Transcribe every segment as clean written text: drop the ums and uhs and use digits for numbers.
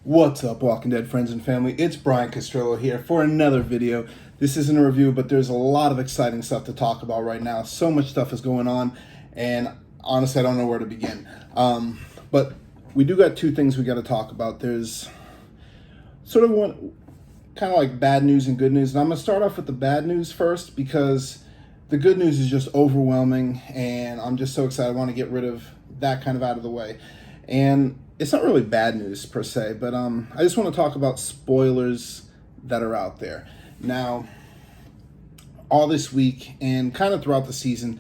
What's up, Walking Dead friends and family? It's Brian Castrillo here for another video. This isn't a review, but there's a lot of exciting stuff to talk about right now. So much stuff is going on, and honestly, I don't know where to begin. But we do got two things we got to talk about. There's sort of one, kind of like bad news and good news, and I'm going to start off with the bad news first because the good news is just overwhelming, and I'm just so excited. I want to get rid of that kind of out of the way. And it's not really bad news per se, but I just want to talk about spoilers that are out there. Now, all this week and kind of throughout the season,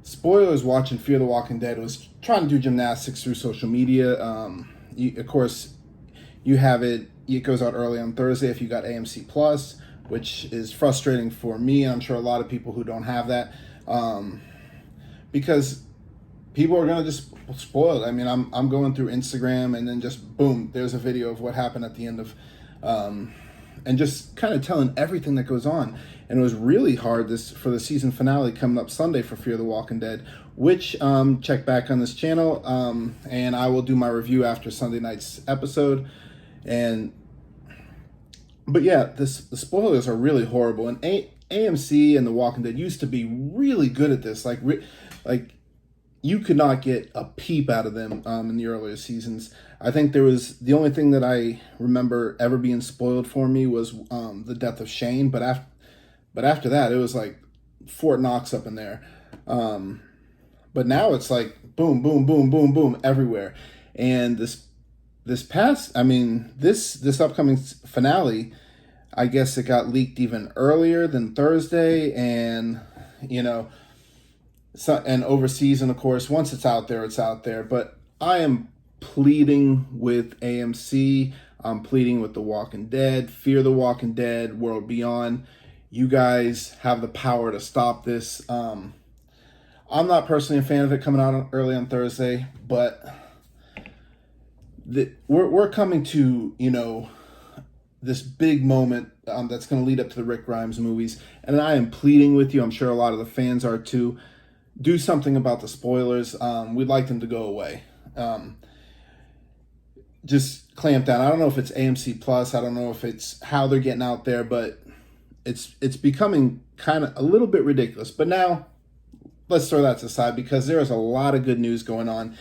spoilers watching Fear the Walking Dead was trying to do gymnastics through social media. Of course, you have it goes out early on Thursday if you got AMC Plus, which is frustrating for me. I'm sure a lot of people who don't have that, because people are gonna just spoil it. I mean, I'm going through Instagram and then just boom, there's a video of what happened at the end of, and just kind of telling everything that goes on. And it was really hard for the season finale coming up Sunday for Fear the Walking Dead, which check back on this channel, and I will do my review after Sunday night's episode. But yeah, the spoilers are really horrible, and AMC and The Walking Dead used to be really good at this, like you could not get a peep out of them in the earlier seasons. I think there was the only thing that I remember ever being spoiled for me was the death of Shane, but after that it was like Fort Knox up in there. But now it's like boom, boom, boom, boom, boom everywhere. And this upcoming finale, I guess it got leaked even earlier than Thursday, and So, and overseas, and of course, once it's out there, it's out there. But I am pleading with AMC. I'm pleading with The Walking Dead, Fear the Walking Dead, World Beyond. You guys have the power to stop this. I'm not personally a fan of it coming out early on Thursday, but we're coming to, this big moment that's going to lead up to the Rick Grimes movies. And I am pleading with you. I'm sure a lot of the fans are too. Do something about the spoilers. We'd like them to go away. Just clamp down. I don't know if it's AMC Plus. I don't know if it's how they're getting out there, but it's becoming kind of a little bit ridiculous. But now, let's throw that to the side because there is a lot of good news going on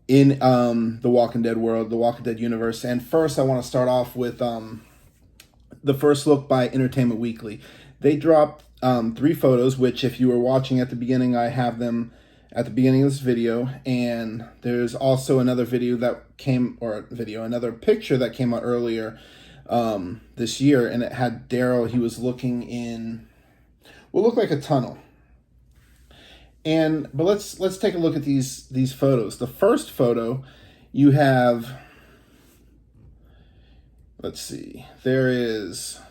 in the Walking Dead world, the Walking Dead universe. And first, I want to start off with the first look by Entertainment Weekly. They dropped 3 photos, which if you were watching at the beginning, I have them at the beginning of this video. And there's also another another picture that came out earlier this year, and it had Daryl. He was looking in what looked like a tunnel. But let's take a look at these photos. The first photo, you have, let's see,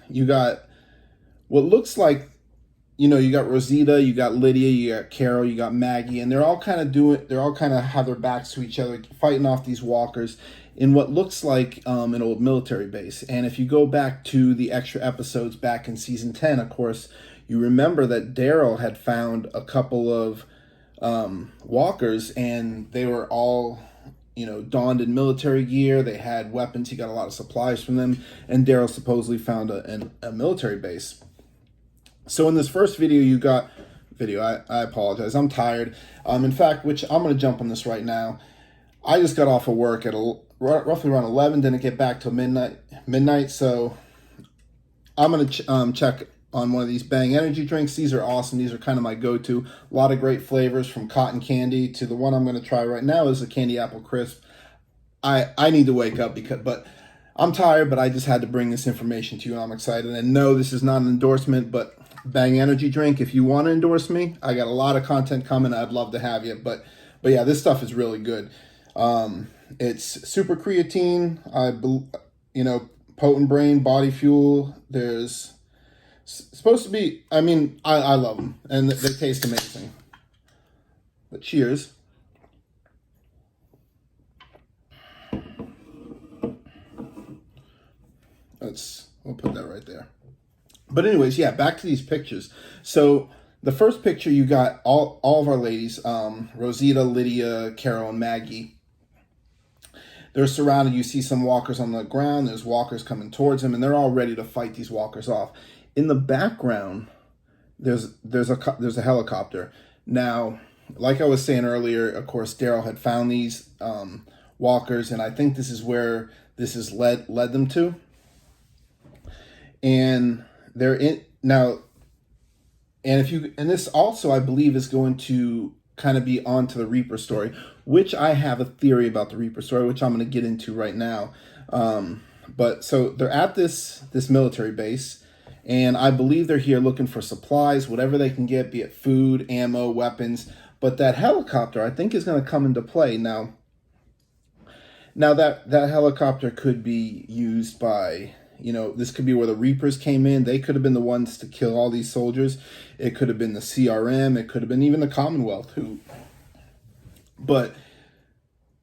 you got what looks like, you got Rosita, you got Lydia, you got Carol, you got Maggie, and they're all kind of have their backs to each other, fighting off these walkers in what looks like an old military base. And if you go back to the extra episodes back in season 10, of course, you remember that Daryl had found a couple of walkers, and they were all, donned in military gear. They had weapons. He got a lot of supplies from them, and Daryl supposedly found a military base. So in this first video, I apologize, I'm tired. In fact, which I'm going to jump on this right now. I just got off of work at roughly around 11, didn't get back till midnight. So I'm going to check on one of these Bang energy drinks. These are awesome. These are kind of my go-to. A lot of great flavors, from cotton candy to the one I'm going to try right now is a candy apple crisp. I need to wake up but I'm tired, but I just had to bring this information to you, and I'm excited. And no, this is not an endorsement, but Bang energy drink, if you want to endorse me, I got a lot of content coming. I'd love to have you. But yeah, this stuff is really good. It's super creatine, potent brain, body fuel. There's supposed to be, I love them, and they taste amazing. But cheers. We'll put that right there. But anyways, yeah, back to these pictures. So the first picture, you got all of our ladies, Rosita, Lydia, Carol, and Maggie. they're surrounded. You see some walkers on the ground. There's walkers coming towards them, and they're all ready to fight these walkers off. In the background, there's a helicopter. Now, like I was saying earlier, of course, Daryl had found these walkers, and I think this is where this has led them to. And they're in now. And this also, I believe, is going to kind of be onto the Reaper story, which I have a theory about the Reaper story, which I'm going to get into right now. But so they're at this military base, and I believe they're here looking for supplies, whatever they can get, be it food, ammo, weapons. But that helicopter, I think, is going to come into play now. Now that helicopter could be used by, this could be where the Reapers came in. They could have been the ones to kill all these soldiers. It could have been the CRM. It could have been even the Commonwealth. But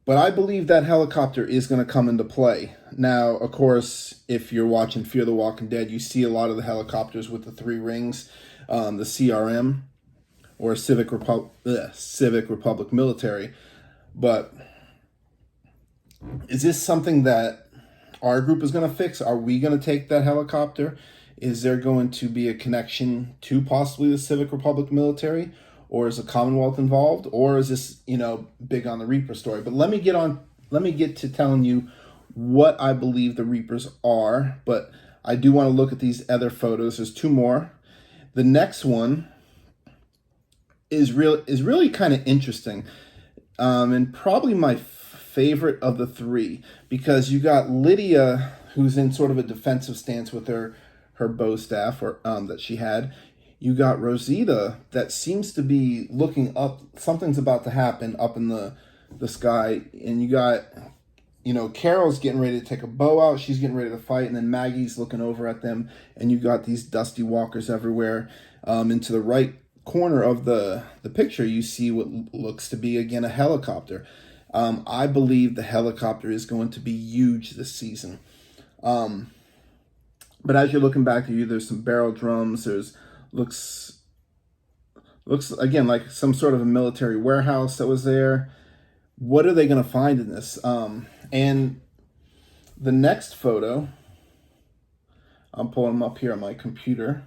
I believe that helicopter is going to come into play. Now, of course, if you're watching Fear the Walking Dead, you see a lot of the helicopters with the 3 rings, the CRM or Civic Republic Military. But is this something that our group is going to fix? Are we going to take that helicopter? Is there going to be a connection to possibly the Civic Republic military? Or is the Commonwealth involved? Or is this, big on the Reaper story? But let me get to telling you what I believe the Reapers are. But I do want to look at these other photos. There's 2 more. The next one is really kind of interesting. And probably my favorite of the 3, because you got Lydia, who's in sort of a defensive stance with her bow staff that she had. You got Rosita that seems to be looking up. Something's about to happen up in the sky. And you got, Carol's getting ready to take a bow out. She's getting ready to fight. And then Maggie's looking over at them. And you got these dusty walkers everywhere. Into the right corner of the picture, you see what looks to be, again, a helicopter. I believe the helicopter is going to be huge this season. But as you're looking back to you, there's some barrel drums. There's looks again like some sort of a military warehouse that was there. What are they going to find in this? And the next photo, I'm pulling them up here on my computer.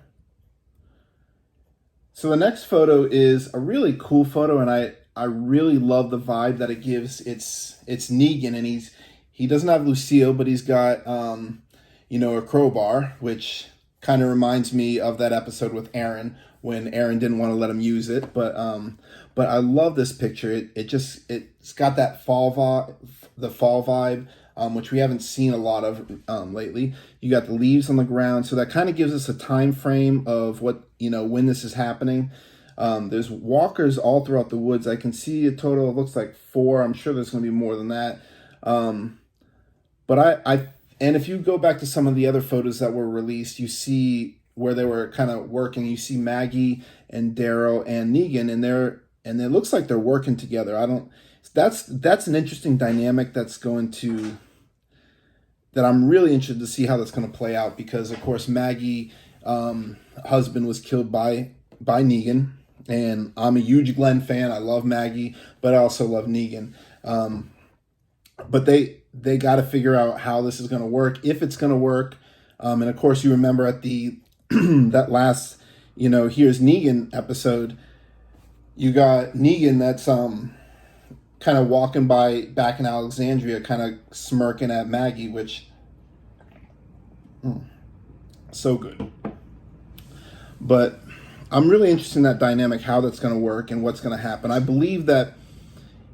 So the next photo is a really cool photo, and I really love the vibe that it gives. It's Negan, and he doesn't have Lucille, but he's got a crowbar, which kind of reminds me of that episode with Aaron when Aaron didn't want to let him use it. But I love this picture. It's got that fall vibe, which we haven't seen a lot of lately. You got the leaves on the ground, so that kind of gives us a time frame of what when this is happening. There's walkers all throughout the woods. I can see a total, it looks like 4. I'm sure there's going to be more than that. But and if you go back to some of the other photos that were released, you see where they were kind of working. You see Maggie and Daryl and Negan, and it looks like they're working together. That's an interesting dynamic that I'm really interested to see how that's going to play out, because of course Maggie husband was killed by Negan, and I'm a huge Glenn fan. I love Maggie, but I also love Negan. But they got to figure out how this is going to work, if it's going to work. And of course, you remember at the that last, Here's Negan episode, you got Negan that's kind of walking by back in Alexandria, kind of smirking at Maggie, which so good. But I'm really interested in that dynamic, how that's going to work and what's going to happen. I believe that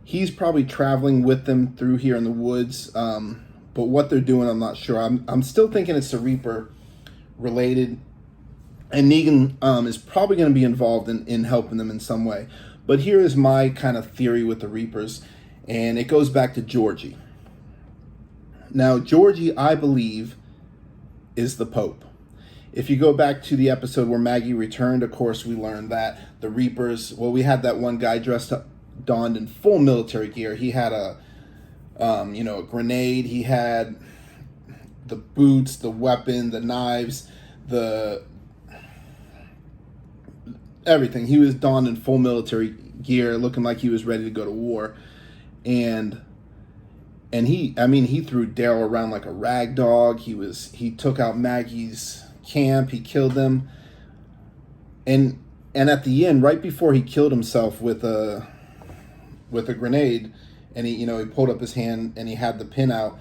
he's probably traveling with them through here in the woods, but what they're doing, I'm not sure. I'm still thinking it's the Reaper related, and Negan is probably going to be involved in helping them in some way. But here is my kind of theory with the Reapers, and it goes back to Georgie. Now, Georgie, I believe, is the Pope. If you go back to the episode where Maggie returned, of course, we learned that the Reapers, we had that one guy dressed up, donned in full military gear. He had a grenade. He had the boots, the weapon, the knives, everything. He was donned in full military gear, looking like he was ready to go to war. And And he threw Daryl around like a rag dog. He took out Maggie's camp. He killed them. And at the end, right before he killed himself with a grenade, and he pulled up his hand and he had the pin out,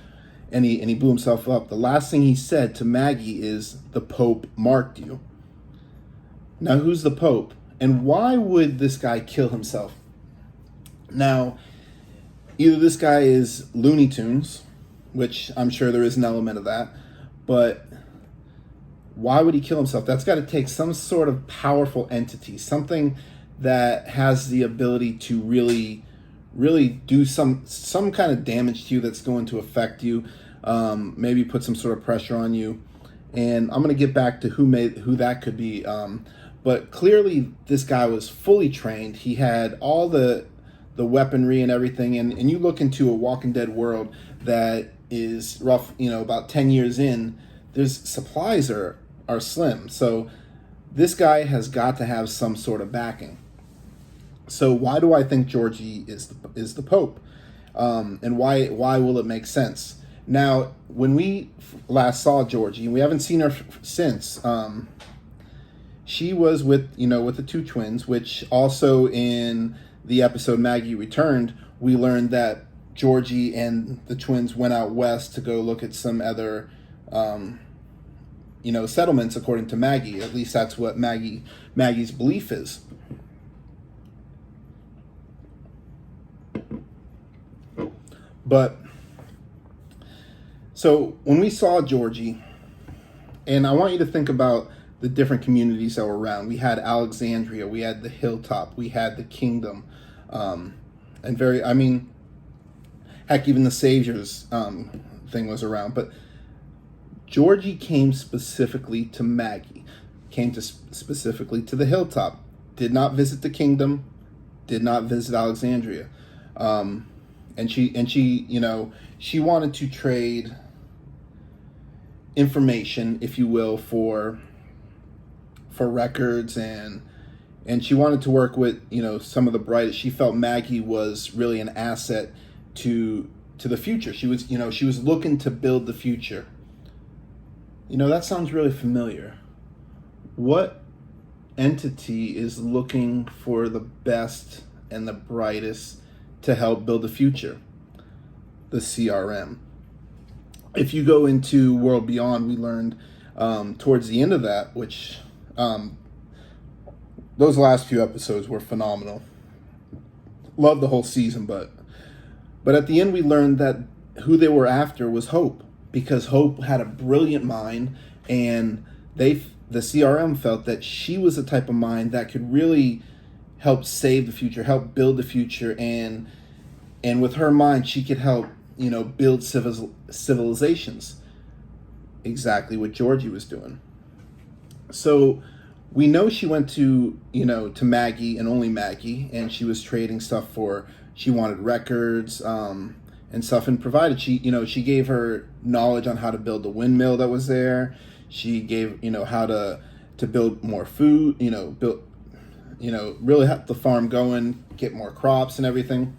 and he blew himself up. The last thing he said to Maggie is, "The Pope marked you." Now, who's the Pope? And why would this guy kill himself? Now, either this guy is Looney Tunes, which I'm sure there is an element of that, but why would he kill himself? That's got to take some sort of powerful entity, something that has the ability to really do some kind of damage to you, that's going to affect you, maybe put some sort of pressure on you. And I'm going to get back to who that could be. But clearly this guy was fully trained. He had all the weaponry and everything. And you look into a Walking Dead world that is rough, about 10 years in, there's supplies are slim. So this guy has got to have some sort of backing. So why do I think Georgie is the Pope? And why will it make sense? Now, when we last saw Georgie, and we haven't seen her since, she was with the two twins, which also in the episode Maggie Returned, we learned that Georgie and the twins went out west to go look at some other settlements, according to Maggie. At least that's what Maggie's belief is. But so when we saw Georgie, and I want you to think about the different communities that were around. We had Alexandria, we had the Hilltop, we had the Kingdom, and heck, even the Saviors thing was around. But Georgie came specifically to Maggie, specifically to the Hilltop, did not visit the Kingdom, did not visit Alexandria. And she wanted to trade information, if you will, for records, and she wanted to work with some of the brightest. She felt Maggie was really an asset to the future. She was looking to build the future. That sounds really familiar. What entity is looking for the best and the brightest to help build the future? The CRM. If you go into World Beyond, we learned towards the end of that, which those last few episodes were phenomenal. Loved the whole season, but at the end we learned that who they were after was Hope, because Hope had a brilliant mind, and the CRM felt that she was the type of mind that could really help save the future, help build the future, and with her mind she could help build civilizations. Exactly what Georgie was doing. So we know she went to Maggie, and only Maggie, and she was trading stuff she wanted records and stuff, and provided she gave her knowledge on how to build the windmill that was there. She gave how to build more food, really help the farm going, get more crops and everything.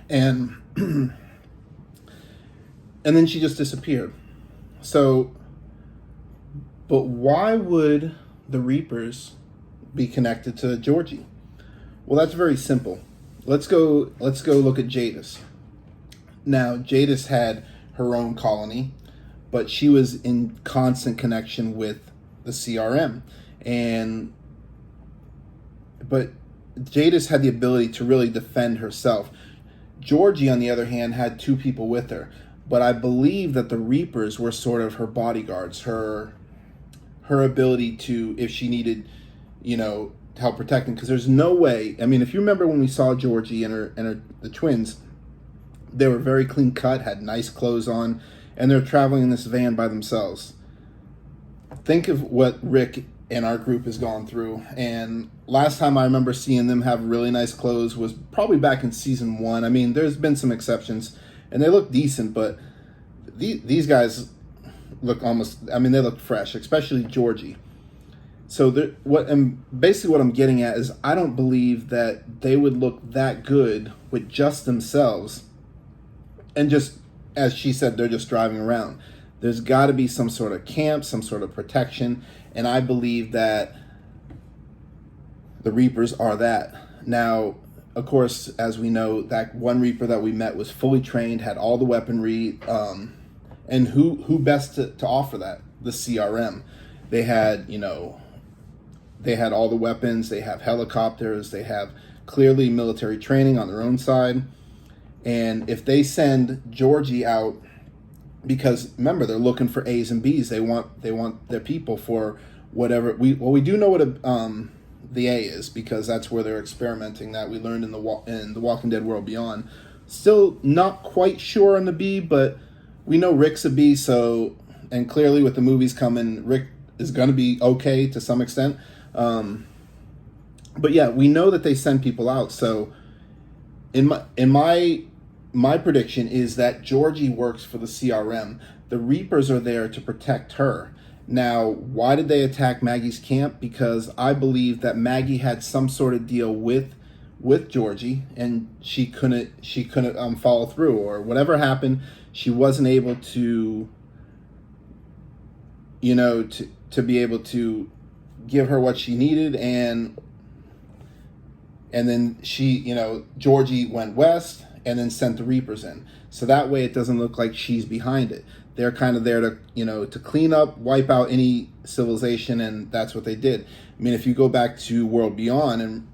And and then she just disappeared. So, but why would the Reapers be connected to Georgie? Well, that's very simple. Let's go look at Jadis. Now, Jadis had her own colony, but she was in constant connection with the CRM. But Jadis had the ability to really defend herself. Georgie, on the other hand, had two people with her, but I believe that the Reapers were sort of her bodyguards, her ability to, if she needed, help protect them. Because there's no way. I mean, if you remember when we saw Georgie and the twins, they were very clean cut, had nice clothes on, and they're traveling in this van by themselves. Think of what Rick and our group has gone through. And last time I remember seeing them have really nice clothes was probably back in season 1. I mean, there's been some exceptions, and they look decent, but these guys look almost, they look fresh, especially Georgie. So basically what I'm getting at is I don't believe that they would look that good with just themselves and just, as she said, they're just driving around. There's got to be some sort of camp, some sort of protection, and I believe that the Reapers are that. Now, of course, as we know, that one Reaper that we met was fully trained, had all the weaponry, and who best to offer that? The CRM. They had, they had all the weapons, they have helicopters, they have clearly military training on their own side. And if they send Georgie out, because remember, they're looking for A's and B's, they want their people for whatever we do know what the A is, because that's where they're experimenting, that we learned in the Walking Dead World Beyond. Still not quite sure on the B, but we know Rick's a B, so, and clearly with the movies coming, Rick is going to be okay to some extent. But yeah, we know that they send people out. So in my prediction is that Georgie works for the CRM. The Reapers are there to protect her. Now, why did they attack Maggie's camp? Because I believe that Maggie had some sort of deal with Georgie, and she couldn't follow through, or whatever happened. She wasn't able to, to be able to give her what she needed, and then Georgie went west and then sent the Reapers in. So that way it doesn't look like she's behind it. They're kind of there to, to clean up, wipe out any civilization, and that's what they did. I mean, if you go back to World Beyond, and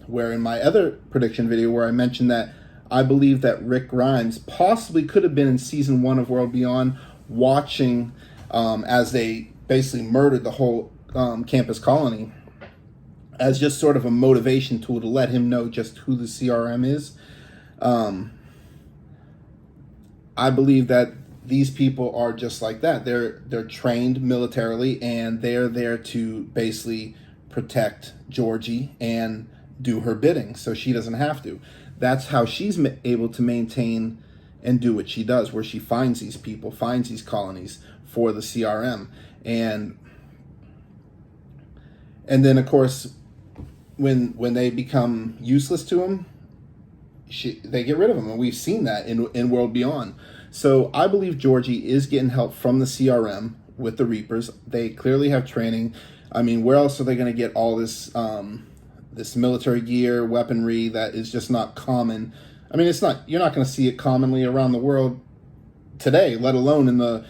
where in my other prediction video where I mentioned that I believe that Rick Grimes possibly could have been in season 1 of World Beyond, watching as they basically murdered the whole campus colony, as just sort of a motivation tool to let him know just who the CRM is. I believe that these people are just like that. They're trained militarily, and they're there to basically protect Georgie and do her bidding, so she doesn't have to. That's how she's able to maintain and do what she does, where she finds these people, finds these colonies for the CRM. And then, of course, when they become useless to him, they get rid of him, and we've seen that in World Beyond. So I believe Georgie is getting help from the CRM with the Reapers. They clearly have training. I mean, where else are they going to get all this this military gear, weaponry that is just not common? I mean, you're not going to see it commonly around the world today, let alone in a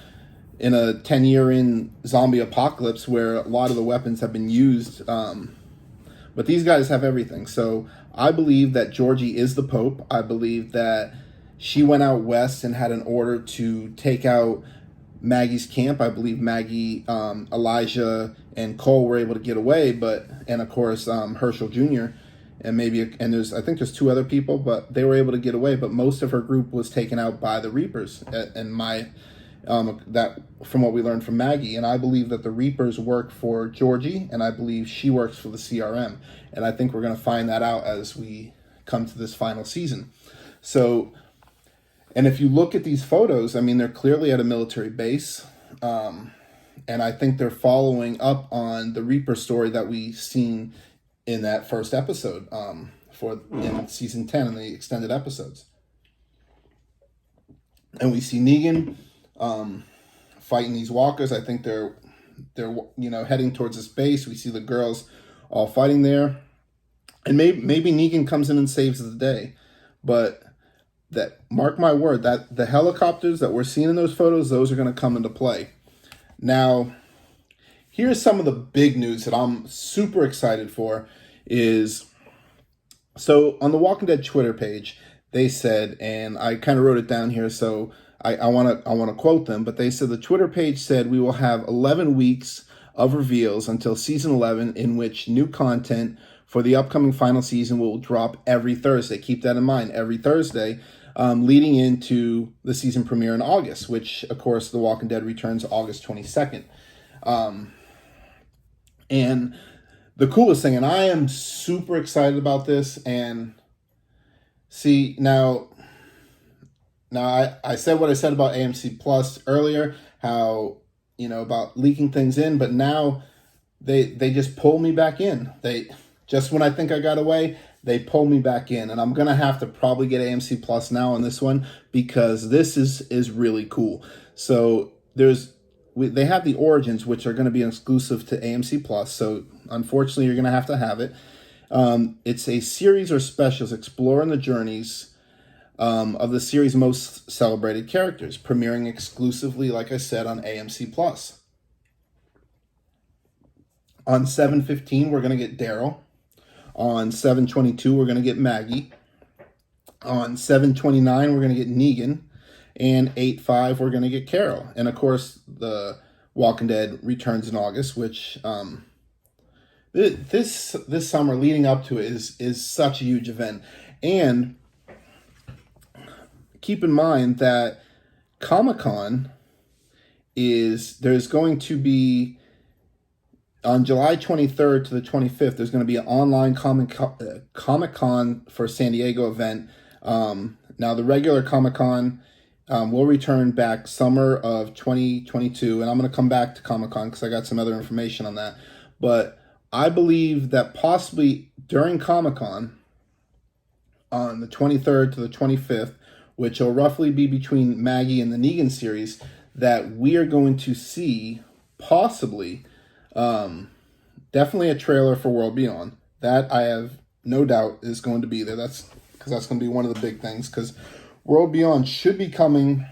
10-year zombie apocalypse where a lot of the weapons have been used. But these guys have everything. So I believe that Georgie is the Pope. I believe that she went out west and had an order to take out Maggie's camp. I believe Maggie, Elijah, and Cole were able to get away, and of course Herschel Jr. and I think there's 2 other people, but they were able to get away. But most of her group was taken out by the Reapers. And that from what we learned from Maggie, and I believe that the Reapers work for Georgie, and I believe she works for the CRM, and I think we're going to find that out as we come to this final season. So, and if you look at these photos, I mean, they're clearly at a military base, and I think they're following up on the Reaper story that we seen in that first episode in season 10 in the extended episodes. And we see Negan fighting these walkers. I think they're heading towards this base. We see the girls all fighting there, and maybe Negan comes in and saves the day. But that, mark my word, that the helicopters that we're seeing in those photos, those are going to come into play. Now, here's some of the big news that I'm super excited for. So on the Walking Dead Twitter page, they said, and I kind of wrote it down here, so I want to quote them, but they said the Twitter page said we will have 11 weeks of reveals until season 11, in which new content for the upcoming final season will drop every Thursday. Keep that in mind, every Thursday, leading into the season premiere in August, which, of course, The Walking Dead returns August 22nd. And the coolest thing, and I am super excited about this, and see, now I said what I said about AMC Plus earlier, how, about leaking things in, but now they just pull me back in. They just when I think I got away, they pull me back in, and I'm gonna have to probably get AMC Plus now on this one because this is really cool. So they have the Origins, which are going to be exclusive to AMC Plus. So unfortunately, you're going to have it. It's a series or specials exploring the journeys of the series' most celebrated characters, premiering exclusively, like I said, on AMC Plus. On 7/15, we're going to get Daryl. On 7/22, we're going to get Maggie. On 7/29, we're going to get Negan. And 8/5, we're going to get Carol. And of course, the Walking Dead returns in August, which this summer leading up to it is such a huge event. And keep in mind that Comic-Con there's going to be on July 23rd to the 25th, there's going to be an online Comic-Con for San Diego event. Now, the regular Comic-Con will return back summer of 2022, and I'm going to come back to Comic-Con because I got some other information on that. But I believe that possibly during Comic-Con, on the 23rd to the 25th, which will roughly be between Maggie and the Negan series, that we are going to see possibly, definitely a trailer for World Beyond. That I have no doubt is going to be there. That's going to be one of the big things, because World Beyond should be coming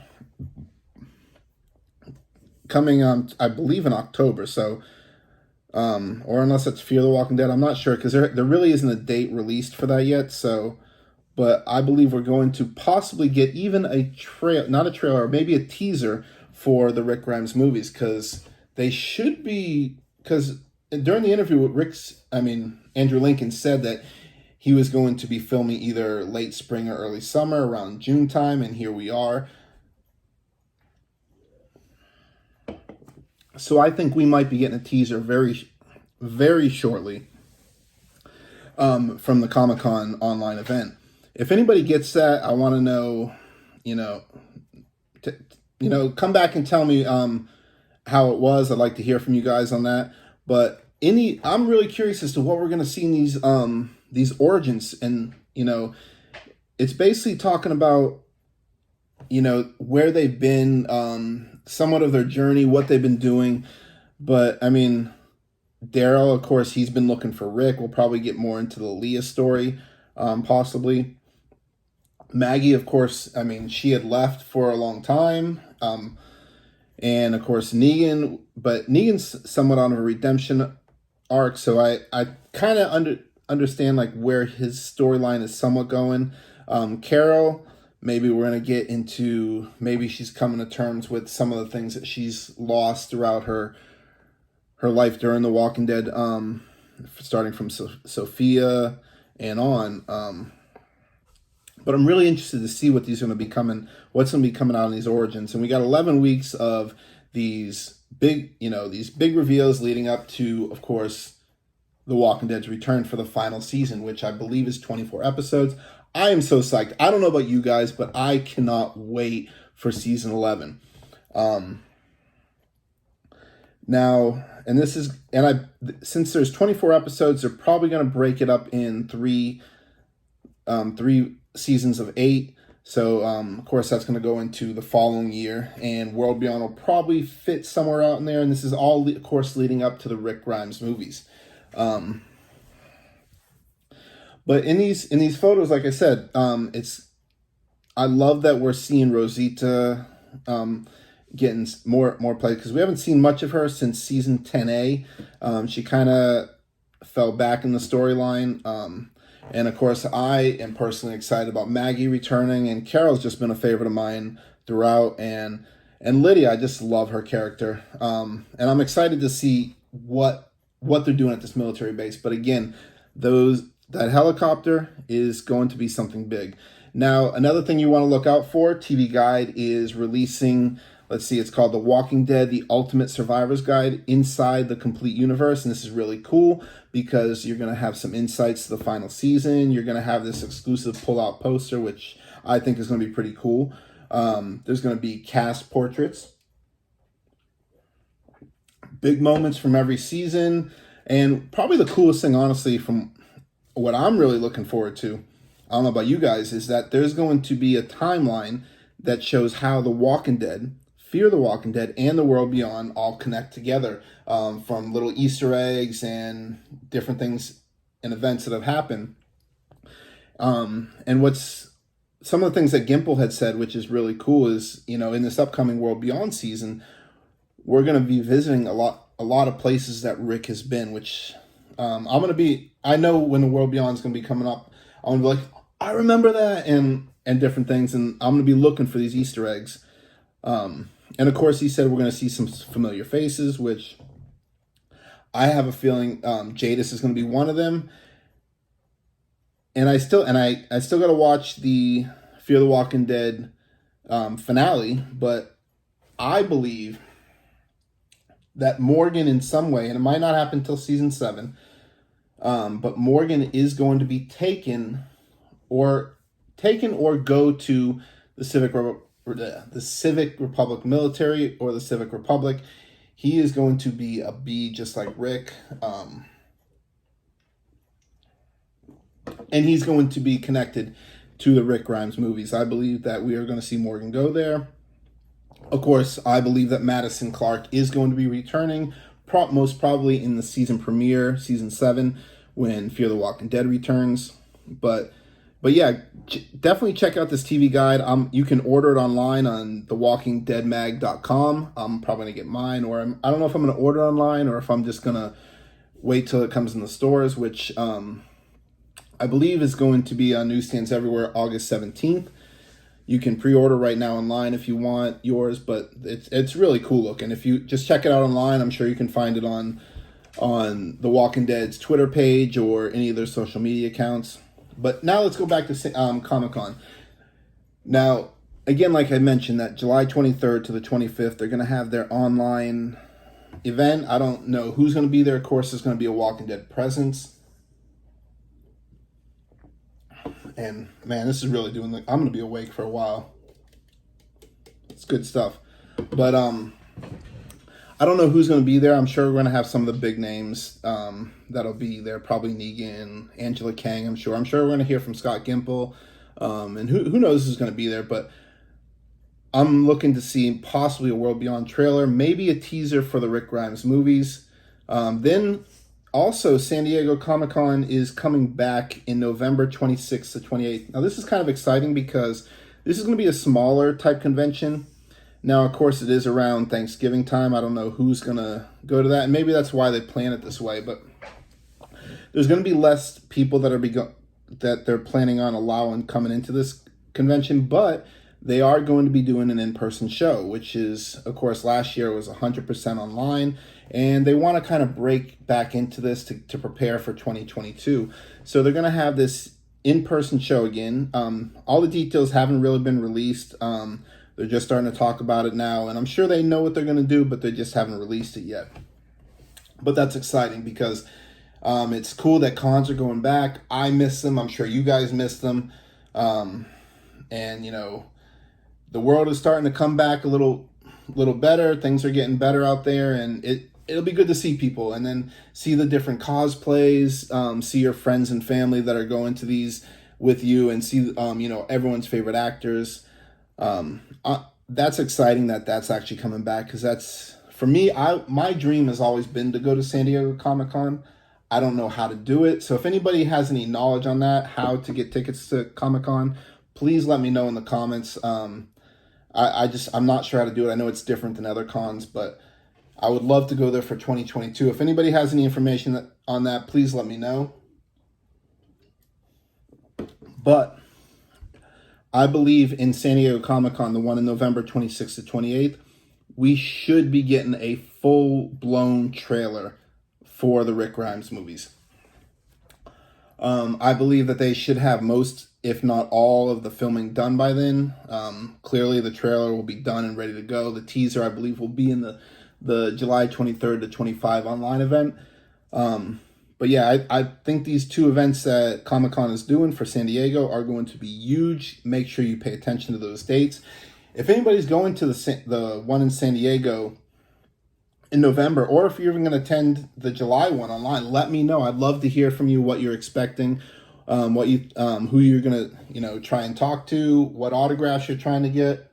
I believe in October. So, or unless it's Fear the Walking Dead, I'm not sure, because there really isn't a date released for that yet. So, but I believe we're going to possibly get even not a trailer, maybe a teaser for the Rick Grimes movies, because they should be, because during the interview with Andrew Lincoln said that he was going to be filming either late spring or early summer around June time, and here we are. So I think we might be getting a teaser very, very shortly from the Comic-Con online event. If anybody gets that, I want to know, come back and tell me how it was. I'd like to hear from you guys on that. But I'm really curious as to what we're going to see in these Origins, and it's basically talking about where they've been, somewhat of their journey, what they've been doing. But Daryl, of course, he's been looking for Rick. We'll probably get more into the Leah story, possibly. Maggie, of course, she had left for a long time. And of course, Negan, but Negan's somewhat on a redemption arc. So I kind of understand like where his storyline is somewhat going. Carol, maybe we're going to get into, maybe she's coming to terms with some of the things that she's lost throughout her life during The Walking Dead, starting from Sophia and on. But I'm really interested to see what's going to be coming out in these Origins. And we got 11 weeks of these big reveals leading up to, of course, The Walking Dead's return for the final season, which I believe is 24 episodes. I am so psyched. I don't know about you guys, but I cannot wait for season 11. Since there's 24 episodes, they're probably going to break it up in three seasons of 8. So, of course, that's going to go into the following year, and World Beyond will probably fit somewhere out in there. And this is all, of course, leading up to the Rick Grimes movies. But in these photos, like I said, I love that we're seeing Rosita getting more play, because we haven't seen much of her since season 10A. She kind of fell back in the storyline. And of course, I am personally excited about Maggie returning, and Carol's just been a favorite of mine throughout. And Lydia, I just love her character. And I'm excited to see what they're doing at this military base. But again, that helicopter is going to be something big. Now, another thing you want to look out for, TV Guide is releasing, it's called The Walking Dead, The Ultimate Survivor's Guide Inside the Complete Universe. And this is really cool because you're going to have some insights to the final season. You're going to have this exclusive pull-out poster, which I think is going to be pretty cool. There's going to be cast portraits, big moments from every season. And probably the coolest thing, honestly, from what I'm really looking forward to, I don't know about you guys, is that there's going to be a timeline that shows how The Walking Dead, Fear the Walking Dead, and The World Beyond all connect together, from little Easter eggs and different things and events that have happened. And what's some of the things that Gimple had said, which is really cool, is, in this upcoming World Beyond season, we're going to be visiting a lot of places that Rick has been, which I know when the World Beyond is going to be coming up, I'm going to be like, I remember that, and different things, and I'm going to be looking for these Easter eggs. And of course, he said we're going to see some familiar faces, which I have a feeling Jadis is going to be one of them. And I still got to watch the Fear the Walking Dead finale, but I believe that Morgan, in some way, and it might not happen until season 7, but Morgan is going to be taken or go to the Civic Republic military, or the Civic Republic. He is going to be a bee just like Rick. And he's going to be connected to the Rick Grimes movies. I believe that we are going to see Morgan go there. Of course, I believe that Madison Clark is going to be returning, most probably in the season premiere, season 7, when Fear the Walking Dead returns. But yeah, definitely check out this TV guide. You can order it online on thewalkingdeadmag.com. I'm probably going to get mine, or I don't know if I'm going to order online or if I'm just going to wait till it comes in the stores, which I believe is going to be on newsstands everywhere August 17th. You can pre-order right now online if you want yours, but it's really cool looking. If you just check it out online, I'm sure you can find it on The Walking Dead's Twitter page or any of their social media accounts. But now let's go back to Comic-Con. Now, again, like I mentioned, that July 23rd to the 25th, they're going to have their online event. I don't know who's going to be there. Of course, there's going to be a Walking Dead presence. And man, this is really I'm going to be awake for a while. It's good stuff. But I don't know who's going to be there. I'm sure we're going to have some of the big names that'll be there. Probably Negan, Angela Kang, I'm sure. I'm sure we're going to hear from Scott Gimple. And who knows who's going to be there. But I'm looking to see possibly a World Beyond trailer. Maybe a teaser for the Rick Grimes movies. Then also, San Diego Comic-Con is coming back in November 26th to 28th. Now, this is kind of exciting because this is going to be a smaller type convention. Now, of course, it is around Thanksgiving time. I don't know who's going to go to that, and maybe that's why they plan it this way. But there's going to be less people that they're planning on allowing coming into this convention, but they are going to be doing an in-person show, which is, of course, last year was 100% online. And they want to kind of break back into this to prepare for 2022. So they're going to have this in-person show again. All the details haven't really been released. They're just starting to talk about it now. And I'm sure they know what they're going to do, but they just haven't released it yet. But that's exciting because it's cool that cons are going back. I miss them. I'm sure you guys miss them. And, the world is starting to come back a little better. Things are getting better out there, and it'll be good to see people and then see the different cosplays, see your friends and family that are going to these with you, and see everyone's favorite actors. That's exciting that's actually coming back, because that's, for me, my dream has always been to go to San Diego Comic-Con. I don't know how to do it, so if anybody has any knowledge on that, how to get tickets to Comic-Con, please let me know in the comments. I'm not sure how to do it. I know it's different than other cons, but I would love to go there for 2022. If anybody has any information on that, please let me know. But I believe in San Diego Comic-Con, the one in November 26th to 28th, we should be getting a full-blown trailer for the Rick Grimes movies. I believe that they should have most, if not all, of the filming done by then. Clearly, the trailer will be done and ready to go. The teaser, I believe, will be in the July 23rd to 25 online event. But yeah, I think these two events that Comic-Con is doing for San Diego are going to be huge. Make sure you pay attention to those dates. If anybody's going to the one in San Diego in November, or if you're even going to attend the July one online, let me know. I'd love to hear from you what you're expecting, what you who you're going to try and talk to, what autographs you're trying to get.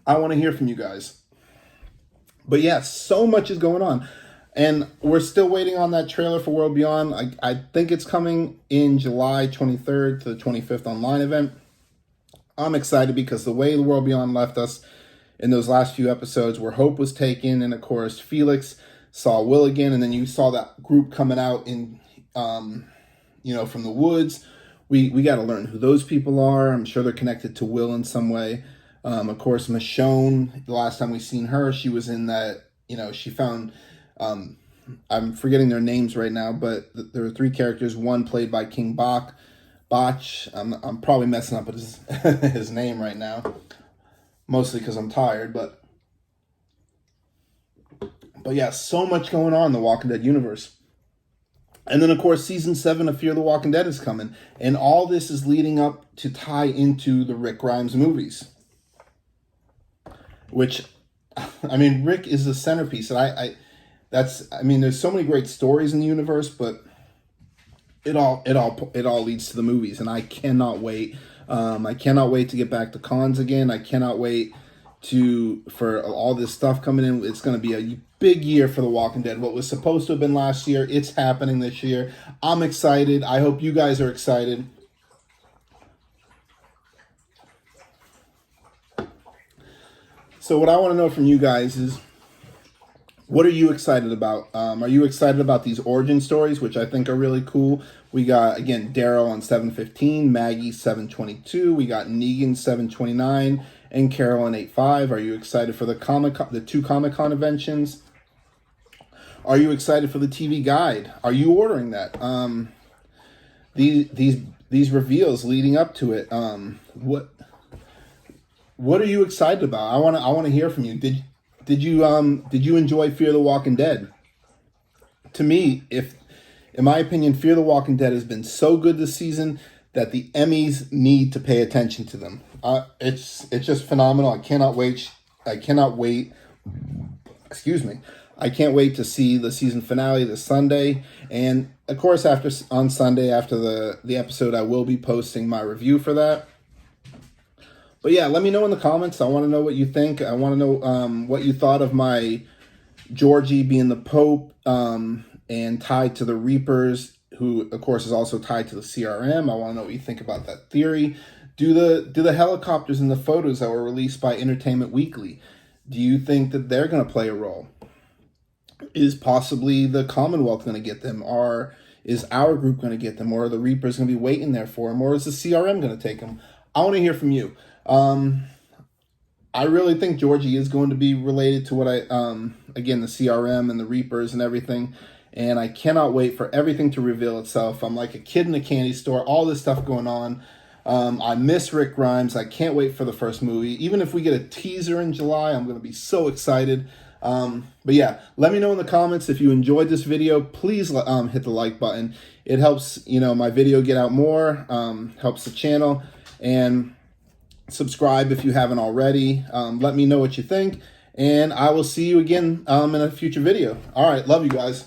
I want to hear from you guys. But yeah, so much is going on. And we're still waiting on that trailer for World Beyond. I think it's coming in July 23rd to the 25th online event. I'm excited because the way the World Beyond left us in those last few episodes where Hope was taken, and of course Felix saw Will again, and then you saw that group coming out in, from the woods. We got to learn who those people are. I'm sure they're connected to Will in some way. Of course, Michonne, the last time we seen her, she was in that, she found, I'm forgetting their names right now, but there were 3 characters, one played by King Bach. I'm probably messing up his, his name right now, mostly because I'm tired, but yeah, so much going on in the Walking Dead universe. And then, of course, season 7 of Fear the Walking Dead is coming, and all this is leading up to tie into the Rick Grimes movies, which, Rick is the centerpiece, and there's so many great stories in the universe, but it all leads to the movies, and I cannot wait. I cannot wait to get back to cons again. I cannot wait for all this stuff coming in. It's going to be a big year for The Walking Dead. What was supposed to have been last year, it's happening this year. I'm excited. I hope you guys are excited. So what I want to know from you guys is, what are you excited about? Are you excited about these origin stories, which I think are really cool? We got, again, Daryl on 7/15, Maggie 7/22. We got Negan 7/29, and Carol on 8/5. Are you excited for the 2 Comic-Con conventions? Are you excited for the TV guide? Are you ordering that? These reveals leading up to it. What are you excited about? I want to hear from you. Did you enjoy Fear the Walking Dead? To me, in my opinion, Fear the Walking Dead has been so good this season that the Emmys need to pay attention to them. It's just phenomenal. I cannot wait. Excuse me. I can't wait to see the season finale this Sunday. And of course, on Sunday after the episode, I will be posting my review for that. But yeah, let me know in the comments. I want to know what you think. I want to know what you thought of my Georgie being the Pope and tied to the Reapers, who of course is also tied to the CRM. I want to know what you think about that theory. Do the helicopters in the photos that were released by Entertainment Weekly, do you think that they're going to play a role? Is possibly the Commonwealth going to get them? Or is our group going to get them? Or are the Reapers going to be waiting there for them? Or is the CRM going to take them? I want to hear from you. I really think Georgie is going to be related to what again, the CRM and the Reapers and everything. And I cannot wait for everything to reveal itself. I'm like a kid in a candy store, all this stuff going on. I miss Rick Grimes. I can't wait for the first movie. Even if we get a teaser in July, I'm going to be so excited. But yeah, let me know in the comments if you enjoyed this video. Please hit the like button. It helps, my video get out more, helps the channel. And subscribe if you haven't already. Let me know what you think, and I will see you again in a future video. All right, love you guys.